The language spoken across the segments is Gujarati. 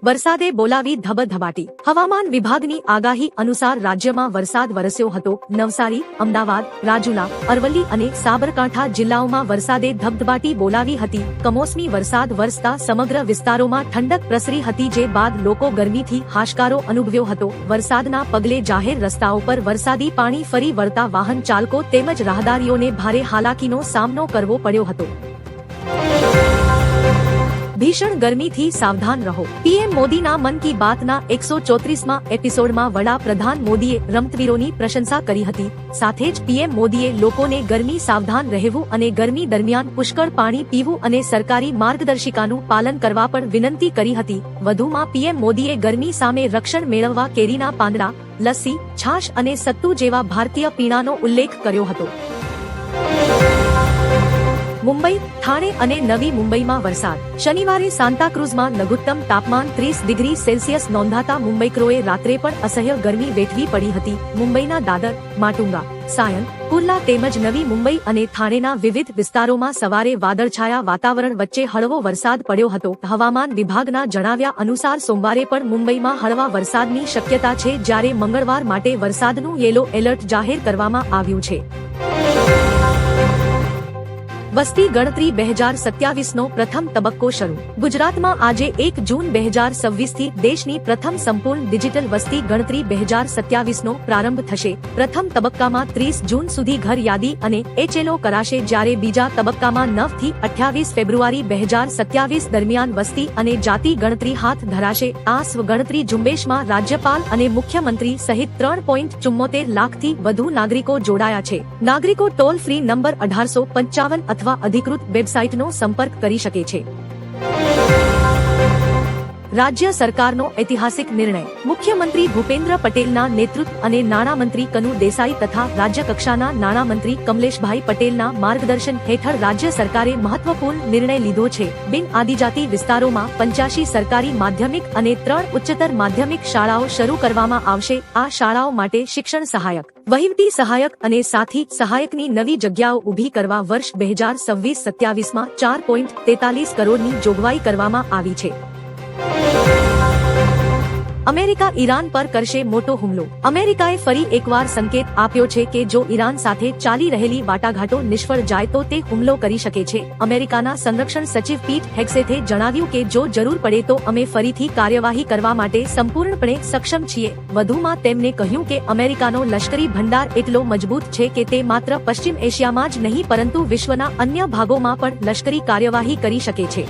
વરસાદે બોલાવી ધબધબાટી। હવામાન વિભાગની આગાહી અનુસાર રાજ્યમાં વરસાદ વરસ્યો હતો। નવસારી, અમદાવાદ, રાજુલા, અરવલ્લી અને સાબરકાંઠા જિલ્લાઓમાં વરસાદે ધબધબાટી બોલાવી હતી। કમોસમી વરસાદ વરસતા સમગ્ર વિસ્તારોમાં ઠંડક પ્રસરી હતી, જે બાદ લોકો ગરમીથી હાશકારો અનુભવ્યો હતો। વરસાદના પગલે જાહેર રસ્તાઓ પર વરસાદી પાણી ફરી વળતા વાહન ચાલકો તેમજ રાહદારીઓને ભારે હાલાકીનો સામનો કરવો પડ્યો હતો। ભીષણ ગરમીથી સાવધાન રહો। પીએમ મોદીના મન કી બાતના 134માં એપિસોડમાં વડાપ્રધાન મોદીએ રમતવીરોની પ્રશંસા કરી હતી। સાથે જ પીએમ મોદીએ લોકોને ગરમી સાવધાન રહેવું અને ગરમી દરમિયાન પુષ્કળ પાણી પીવું અને સરકારી માર્ગદર્શિકાનું પાલન કરવા પણ વિનંતી કરી હતી। વધુમાં પીએમ મોદીએ ગરમી સામે રક્ષણ મેળવવા કેરીના પાંદડા, લસ્સી, છાશ અને સત્તુ જેવા ભારતીય પીણાનો ઉલ્લેખ કર્યો હતો। મુંબઈ, ઠાણે અને નવી મુંબઈમાં વરસાદ। શનિવારે સાન્તાક્રુઝમાં લઘુત્તમ તાપમાન 30 ડિગ્રી સેલ્સિયસ નોંધાતા મુંબઈકરોએ રાત્રે પણ અસહ્ય ગરમી વેઠવી પડી હતી। મુંબઈના દાદર, માટુંગા, સાયન, કુર્લા તેમજ નવી મુંબઈ અને થાણેના વિવિધ વિસ્તારોમાં સવારે વાદળછાયા વાતાવરણ વચ્ચે હળવો વરસાદ પડ્યો હતો। હવામાન વિભાગના જણાવ્યા અનુસાર સોમવારે પણ મુંબઈમાં હળવા વરસાદની શક્યતા છે, જ્યારે મંગળવાર માટે વરસાદનું યેલો એલર્ટ જાહેર કરવામાં આવ્યું છે। વસ્તી ગણતરી 2027નો પ્રથમ તબક્કો શરૂ। ગુજરાતમાં આજે 1 જૂન 2026થી દેશની પ્રથમ સંપૂર્ણ ડિજિટલ વસ્તી ગણતરી 2027નો પ્રારંભ થશે। પ્રથમ તબક્કામાં 30 જૂન સુધી ઘર યાદી અને HLO કરાશે, જ્યારે બીજા તબક્કામાં 9 થી 28 ફેબ્રુઆરી 2027 દરમિયાન વસ્તી અને જાતિ ગણતરી હાથ ધરાશે। આ સ્વગણતરી ઝુંબેશમાં રાજ્યપાલ અને મુખ્યમંત્રી સહિત 3.74 લાખથી વધુ નાગરિકો જોડાયા છે। નાગરિકો ટોલ ફ્રી નંબર 1855 અથવા અધિકૃત વેબસાઇટનો સંપર્ક કરી શકે છે। રાજ્ય સરકારનો ઐતિહાસિક નિર્ણય। મુખ્યમંત્રી ભૂપેન્દ્ર પટેલના નેતૃત્વ અને નાણામંત્રી કનુ દેસાઈ તથા રાજ્ય કક્ષાના નાણામંત્રી કમલેશભાઈ પટેલના માર્ગદર્શન હેઠળ રાજ્ય સરકારે મહત્વપૂર્ણ નિર્ણય લીધો છે। બિન આદિજાતિ વિસ્તારોમાં 85 સરકારી માધ્યમિક અને 3 ઉચ્ચતર માધ્યમિક શાળાઓ શરૂ કરવામાં આવશે। આ શાળાઓ માટે શિક્ષણ સહાયક, વહીવટી સહાયક અને સાથી સહાયકની નવી જગ્યાઓ ઊભી કરવા વર્ષ 2026-27માં 4.43 કરોડની જોગવાઈ કરવામાં આવી છે। અમેરિકા ઈરાન પર કરશે મોટો હુમલો। અમેરિકાએ ફરી એકવાર સંકેત આપ્યો છે કે જો ઈરાન સાથે ચાલી રહેલી વાટાઘાટો નિષ્ફળ જાય તો તે હુમલો કરી શકે છે। અમેરિકાના સંરક્ષણ સચિવ પીટ હેગ્સેથે જણાવ્યું કે જો જરૂર પડે તો અમે ફરીથી કાર્યવાહી કરવા માટે સંપૂર્ણપણે સક્ષમ છીએ। વધુમાં તેમણે કહ્યું કે અમેરિકાનો લશ્કરી ભંડાર એટલો મજબૂત છે કે તે માત્ર પશ્ચિમ એશિયામાં જ નહીં પરંતુ વિશ્વના અન્ય ભાગોમાં પણ લશ્કરી કાર્યવાહી કરી શકે છે।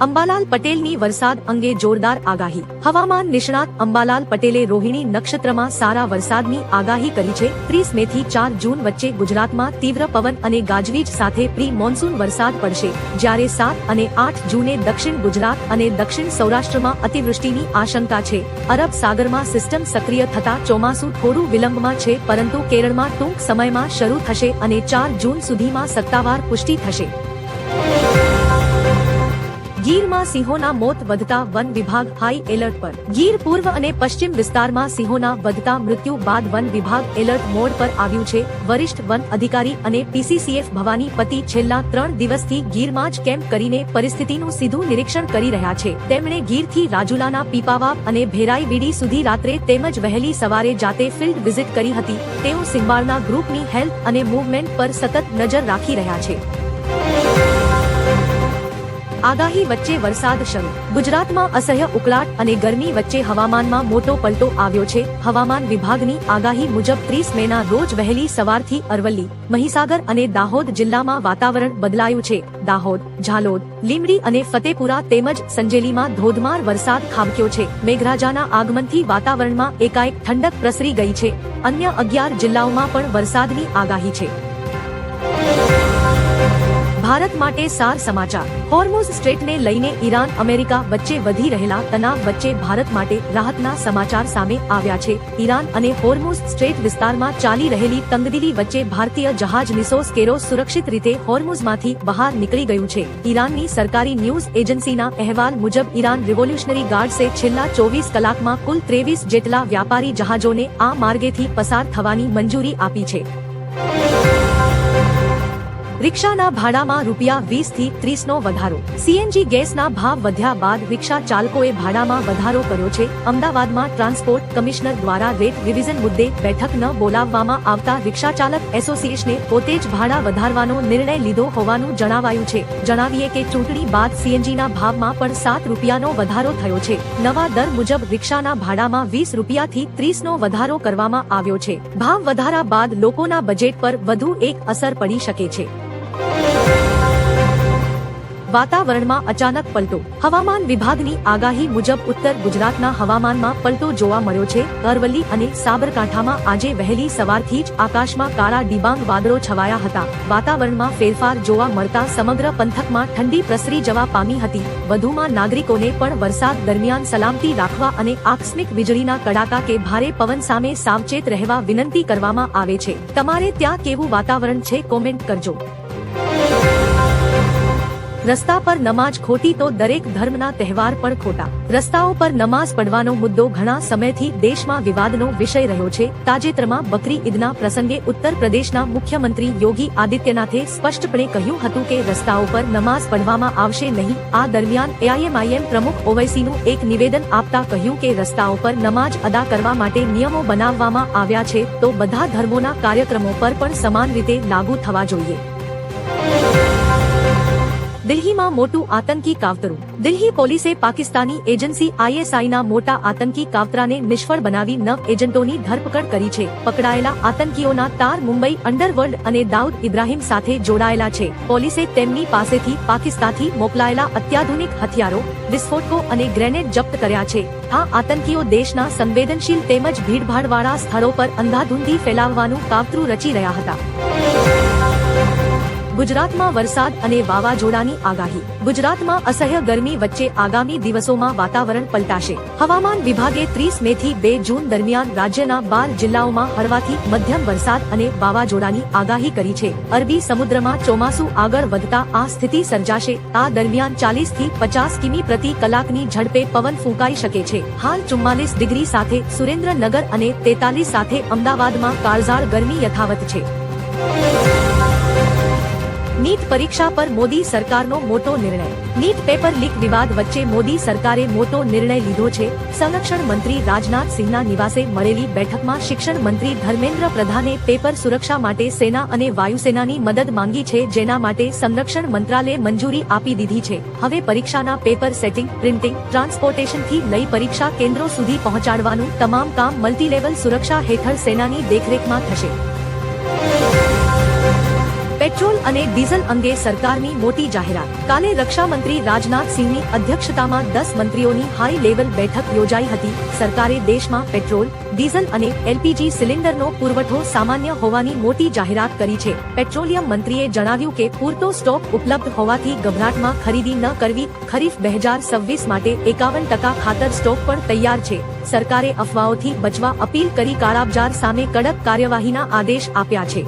અંબાલાલ પટેલની વરસાદ અંગે જોરદાર આગાહી। હવામાન નિષ્ણાત અંબાલાલ પટેલે રોહિણી નક્ષત્રમાં સારા વરસાદની આગાહી કરી છે। 30 મે થી 4 જૂન વચ્ચે ગુજરાતમાં તીવ્ર પવન અને ગાજવીજ સાથે પ્રી મોન્સૂન વરસાદ પડશે, જ્યારે 7 અને 8 જૂને દક્ષિણ ગુજરાત અને દક્ષિણ સૌરાષ્ટ્રમાં અતિવૃષ્ટિની આશંકા છે। અરબ સાગરમાં સિસ્ટમ સક્રિય થતા ચોમાસું થોડું વિલંબમાં છે, પરંતુ કેરળમાં ટૂંક સમયમાં શરૂ થશે અને 4 જૂન સુધીમાં સત્તાવાર પુષ્ટિ થશે। ગીરમાં સિંહોના મોત વધતા વન વિભાગ હાઈ એલર્ટ પર। ગીર પૂર્વ અને પશ્ચિમ વિસ્તારમાં સિંહોના વધતા મૃત્યુ બાદ વન વિભાગ એલર્ટ મોડ પર આવ્યું છે। વરિષ્ઠ વન અધિકારી અને PCCF ભવાની પતિ છેલ્લા 3 દિવસથી ગીરમાં જ કેમ્પ કરીને પરિસ્થિતિનું સીધું નિરીક્ષણ કરી રહ્યા છે। તેમણે ગીરથી રાજુલાના પીપાવાવ અને ભેરાઈવીડી સુધી રાત્રે તેમજ વહેલી સવારે જાતે ફિલ્ડ વિઝિટ કરી હતી। તેઓ સિંહબાળના ગ્રુપની હેલ્થ અને મૂવમેન્ટ પર સતત નજર રાખી રહ્યા છે। આગાહી વચ્ચે વરસાદ શરૂ। ગુજરાતમાં અસહ્ય ઉકળાટ અને ગરમી વચ્ચે હવામાનમાં મોટો પલટો આવ્યો છે। હવામાન વિભાગની આગાહી મુજબ 30 મેના રોજ વહેલી સવારથી અરવલ્લી, મહીસાગર અને દાહોદ જિલ્લામાં વાતાવરણ બદલાયું છે। દાહોદ, ઝાલોદ, લીંબડી અને ફતેપુરા તેમજ સંજેલીમાં ધોધમાર વરસાદ ખાબક્યો છે। મેઘરાજાના આગમનથી વાતાવરણમાં એકાએક ઠંડક પ્રસરી ગઈ છે। અન્ય 11 જિલ્લાઓમાં પણ વરસાદની આગાહી છે। ભારત માટે સાર સમાચાર। હોર્મુઝ સ્ટ્રેટને લઈને ઈરાન અમેરિકા વચ્ચે વધી રહેલા તણાવ વચ્ચે ભારત માટે રાહતના સમાચાર સામે આવ્યા છે। ઈરાન અને હોર્મુઝ સ્ટ્રેટ વિસ્તારમાં ચાલી રહેલી તંગદિલી વચ્ચે ભારતીય જહાજ નિસોસ કેરોસ સુરક્ષિત રીતે હોર્મુઝમાંથી બહાર નીકળી ગયું છે। ઈરાનની સરકારી ન્યૂઝ એજન્સીના અહેવાલ મુજબ ઈરાન રિવોલ્યુશનરી ગાર્ડ્સે છેલ્લા 24 કલાકમાં કુલ 23 જેટલા વ્યાપારી જહાજોને આ માર્ગેથી પસાર થવાની મંજૂરી આપી છે। રિક્ષાના ભાડામાં ₹20 થી 30 નો વધારો. સીએનજી ગેસના ભાવ વધ્યા બાદ રિક્ષા ચાલકોએ ભાડામાં વધારો કર્યો છે. અમદાવાદમાં ટ્રાન્સપોર્ટ કમિશનર દ્વારા રેટ રિવિઝન મુદ્દે બેઠક ન બોલાવવામાં આવતા રિક્ષા ચાલક એસોસિએશને પોતે જ ભાડા વધારવાનો નિર્ણય લીધો હોવાનું જણાવાયું છે. જણાવીએ કે ચૂંટણી બાદ સીએનજીના ભાવમાં પણ ₹7 નો વધારો થયો છે. નવા દર મુજબ રિક્ષાના ભાડામાં ₹20 થી 30 નો વધારો કરવામાં આવ્યો છે. ભાવ વધારા બાદ લોકોના બજેટ પર વધુ એક અસર પડી શકે છે. વાતાવરણમાં અચાનક પલટો. હવામાન વિભાગની આગાહી મુજબ ઉત્તર ગુજરાતના હવામાનમાં પલટો જોવા મળ્યો છે. અરવલ્લી અને સાબરકાંઠામાં આજે વહેલી સવારથી જ આકાશમાં કાળા ડિબાંગ વાદળો છવાયા હતા. વાતાવરણમાં ફેરફાર જોવા મળતા સમગ્ર પંથકમાં ઠંડી પ્રસરી જવા પામી હતી. વધુમાં નાગરિકોને પણ વરસાદ દરમિયાન સલામતી રાખવા અને આકસ્મિક વીજળીના કડાકા કે ભારે પવન સામે સાવચેત રહેવા વિનંતી કરવામાં આવે છે. તમારે ત્યાં કેવું વાતાવરણ છે કોમેન્ટ કરજો. રસ્તા પર નમાજ ખોટી તો દરેક ધર્મના તહેવાર પણ ખોટા. રસ્તાઓ પર નમાઝ પડવાનો મુદ્દો ઘણા સમયથી દેશમાં વિવાદનો વિષય રહ્યો છે. તાજેતરમાં બકરી ઈદના પ્રસંગે ઉત્તર પ્રદેશના મુખ્યમંત્રી યોગી આદિત્યનાથે સ્પષ્ટપણે કહ્યું હતું કે રસ્તાઓ પર નમાઝ પઢવામાં આવશે નહીં. આ દરમિયાન એઆઈએમઆઈએમ પ્રમુખ ઓવૈસીનું એક નિવેદન આપતા કહ્યું કે રસ્તાઓ પર નમાઝ અદા કરવા માટે નિયમો બનાવવામાં આવ્યા છે તો બધા ધર્મોના કાર્યક્રમો પર પણ સમાન રીતે લાગુ થવા જોઈએ. દિલ્હીમાં મોટું આતંકી કાવતરું. દિલ્હી પોલીસે પાકિસ્તાની એજન્સી આઈએસઆઈના મોટા આતંકી કાવતરાને નિષ્ફળ બનાવી 9 એજન્ટોની ધરપકડ કરી છે. પકડાયેલા આતંકીઓના તાર મુંબઈ અંડરવર્લ્ડ અને દાઉદ ઇબ્રાહિમ સાથે જોડાયેલા છે. પોલીસે તેમની પાસેથી પાકિસ્તાનથી મોકલાયેલા અત્યાધુનિક હથિયારો, વિસ્ફોટકો અને ગ્રેનેડ જપ્ત કર્યા છે. આ આતંકીઓ દેશના સંવેદનશીલ તેમજ ભીડભાડવાળા સ્થળો પર અંધાધૂંધી ફેલાવવાનું કાવતરું રચી રહ્યા હતા. ગુજરાતમાં વરસાદ અને વાવાઝોડાની આગાહી. ગુજરાતમાં અસહ્ય ગરમી વચ્ચે આગામી દિવસોમાં વાતાવરણ પલટાશે. હવામાન વિભાગે 30 મે થી 2 જૂન દરમિયાન રાજ્યના 12 જિલ્લાઓમાં હળવાથી મધ્યમ વરસાદ અને વાવાઝોડાની આગાહી કરી છે. અરબી સમુદ્રમાં ચોમાસું આગળ વધતા આ સ્થિતિ સર્જાશે. આ દરમિયાન 40 થી 50 કિમી પ્રતિ કલાકની ઝડપે પવન ફૂંકાઈ શકે છે. હાલ 44 ડિગ્રી સાથે સુરેન્દ્રનગર અને 43 સાથે અમદાવાદમાં કાળઝાળ ગરમી યથાવત છે. નીટ પરીક્ષા પર મોદી સરકારનો મોટો નિર્ણય. નીટ પેપર લીક વિવાદ વચ્ચે મોદી સરકારે મોટો નિર્ણય લીધો છે. સંરક્ષણ મંત્રી રાજનાથ સિંહના નિવાસે મળેલી બેઠકમાં શિક્ષણ મંત્રી ધર્મેન્દ્ર પ્રધાને પેપર સુરક્ષા માટે સેના અને વાયુસેનાની મદદ માંગી છે, જેના માટે સંરક્ષણ મંત્રાલયે મંજૂરી આપી દીધી છે. હવે પરીક્ષાના પેપર સેટિંગ, પ્રિન્ટિંગ, ટ્રાન્સપોર્ટેશનથી લઈ પરીક્ષા કેન્દ્રો સુધી પહોંચાડવાનું તમામ કામ મલ્ટીલેવલ સુરક્ષા હેઠળ સેનાની દેખરેખમાં થશે. પેટ્રોલ અને ડીઝલ અંગે સરકારની મોટી જાહેરાત. કાલે રક્ષામંત્રી રાજનાથ સિંહની અધ્યક્ષતામાં 10 મંત્રીઓની હાઈ લેવલ બેઠક યોજાઈ હતી. સરકારે દેશમાં પેટ્રોલ, ડીઝલ અને એલપીજી સિલિન્ડરનો પુરવઠો સામાન્ય હોવાની મોટી જાહેરાત કરી છે. પેટ્રોલિયમ મંત્રીએ જણાવ્યું કે પૂરતો સ્ટોક ઉપલબ્ધ હોવાથી ગભરાટમાં ખરીદી ન કરવી. ખરીફ 2026 માટે 51% ખાતર સ્ટોક પણ તૈયાર છે. સરકારે અફવાઓથી બચવા અપીલ કરી કાળાબજાર સામે કડક કાર્યવાહીના આદેશ આપ્યા છે.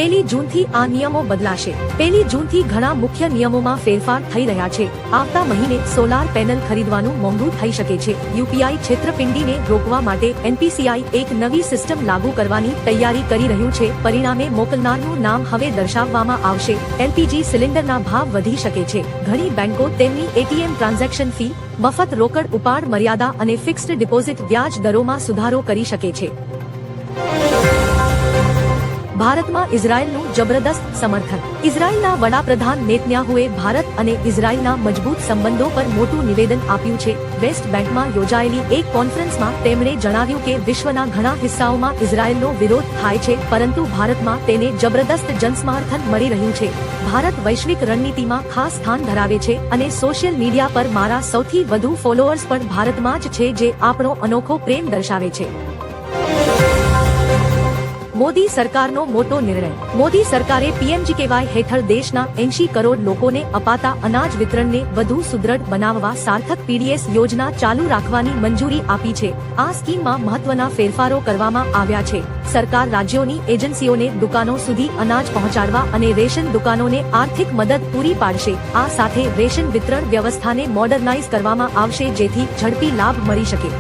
1 જૂનથી આ નિયમો બદલાશે. 1 જૂનથી ઘણા મુખ્ય નિયમોમાં ફેરફાર થઈ રહ્યા છે. આવતા મહિને સોલાર પેનલ ખરીદવાનું મોંઘું થઈ શકે છે. યુપીઆઈ છેતરપિંડીને રોકવા માટે એનપીસીઆઈ એક નવી સિસ્ટમ લાગુ કરવાની તૈયારી કરી રહ્યું છે. પરિણામે મોકલનારનું નામ હવે દર્શાવવામાં આવશે. એલપીજી સિલિન્ડરના ભાવ વધી શકે છે. ઘણી બેંકો તેમની એટીએમ ટ્રાન્ઝેક્શન ફી, મફત રોકડ ઉપાડ મર્યાદા અને ફિક્સ્ડ ડિપોઝિટ વ્યાજ દરોમાં સુધારો કરી શકે છે. ભારતમાં ઇઝરાયલનું જબરદસ્ત સમર્થન. ઇઝરાયલના વડાપ્રધાન નેતન્યાહુએ ભારત અને ઇઝરાયલના મજબૂત સંબંધો પર મોટું નિવેદન આપ્યું છે. વેસ્ટ બેન્કમાં યોજાયેલી એક કોન્ફરન્સમાં તેમણે જણાવ્યું કે વિશ્વના ઘણા હિસ્સાઓમાં ઇઝરાયલનો વિરોધ થાય છે, પરંતુ ભારતમાં તેને જબરદસ્ત જનસમર્થન મળી રહ્યું છે. ભારત વૈશ્વિક રણનીતિમાં ખાસ સ્થાન ધરાવે છે અને સોશિયલ મીડિયા પર મારા સૌથી વધુ ફોલોઅર્સ પણ ભારતમાં જ છે, જે આપણો અનોખો પ્રેમ દર્શાવે છે. મોદી સરકારનો મોટો નિર્ણય. મોદી સરકારે પીએમજીકેવાય હેઠળ દેશના 80 કરોડ લોકોને અપાતા અનાજ વિતરણને વધુ સુદૃઢ બનાવવા સાર્થક પીડીએસ યોજના ચાલુ રાખવાની મંજૂરી આપી છે. આ સ્કીમમાં મહત્વના ફેરફારો કરવામાં આવ્યા છે. સરકાર રાજ્યોની એજન્સીઓને દુકાનો સુધી અનાજ પહોંચાડવા અને રેશન દુકાનોને આર્થિક મદદ પૂરી પાડશે. આ સાથે રેશન વિતરણ વ્યવસ્થાને મોડર્નાઇઝ કરવામાં આવશે, જેથી ઝડપી લાભ મળી શકે.